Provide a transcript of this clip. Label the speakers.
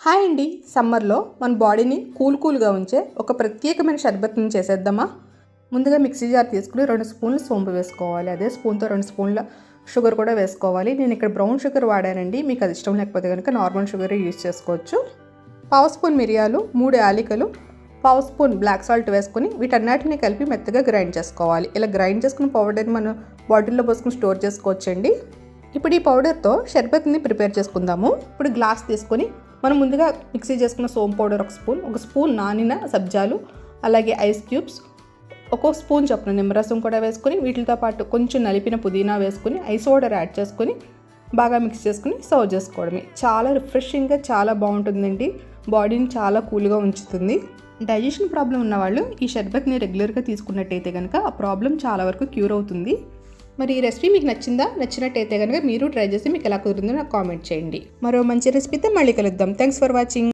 Speaker 1: Hi అండి, సమ్మర్లో మన బాడీని కూల్గా ఉంచే ఒక ప్రత్యేకమైన షర్బత్ని చేసేద్దామా. ముందుగా మిక్సీ జార్ తీసుకుని 2 స్పూన్లు సోంపు వేసుకోవాలి. అదే స్పూన్తో 2 స్పూన్ల షుగర్ కూడా వేసుకోవాలి. నేను ఇక్కడ బ్రౌన్ షుగర్ వాడానండి, మీకు అది ఇష్టం లేకపోతే కనుక నార్మల్ షుగర్ యూజ్ చేసుకోవచ్చు. 1/2 స్పూన్ మిరియాలు, 3 యాలకులు, 1/2 స్పూన్ బ్లాక్ సాల్ట్ వేసుకొని వీటన్నిటిని కలిపి మెత్తగా గ్రైండ్ చేసుకోవాలి. ఇలా గ్రైండ్ చేసుకున్న పౌడర్ని మనం బాటిల్లో పోసుకుని స్టోర్ చేసుకోవచ్చండి. ఇప్పుడు ఈ పౌడర్తో షర్బత్ని ప్రిపేర్ చేసుకుందాము. ఇప్పుడు గ్లాస్ తీసుకొని మనం ముందుగా మిక్సీ చేసుకున్న సోంపు పౌడర్ 1 స్పూన్ నానిన సబ్జాలు, అలాగే ఐస్ క్యూబ్స్, 1 స్పూన్ చొప్పున నిమ్మరసం కూడా వేసుకొని వీటితో పాటు కొంచెం నలిపిన పుదీనా వేసుకొని ఐస్ వాటర్ యాడ్ చేసుకొని బాగా మిక్స్ చేసుకుని సర్వ్ చేసుకోవడమే. చాలా రిఫ్రెషింగ్గా చాలా బాగుంటుందండి, బాడీని చాలా కూల్గా ఉంచుతుంది. డైజెషన్ ప్రాబ్లం ఉన్నవాళ్ళు ఈ షర్బత్ని రెగ్యులర్గా తీసుకున్నట్టయితే కనుక ఆ ప్రాబ్లం చాలా వరకు క్యూర్ అవుతుంది. మరి ఈ రెసిపీ మీకు నచ్చినట్టయితే కనుక మీరు ట్రై చేసి మీకు ఎలా కుదిరిందో నాకు కామెంట్ చేయండి. మరో మంచి రెసిపీతో మళ్ళీ కలుద్దాం. Thanks for watching.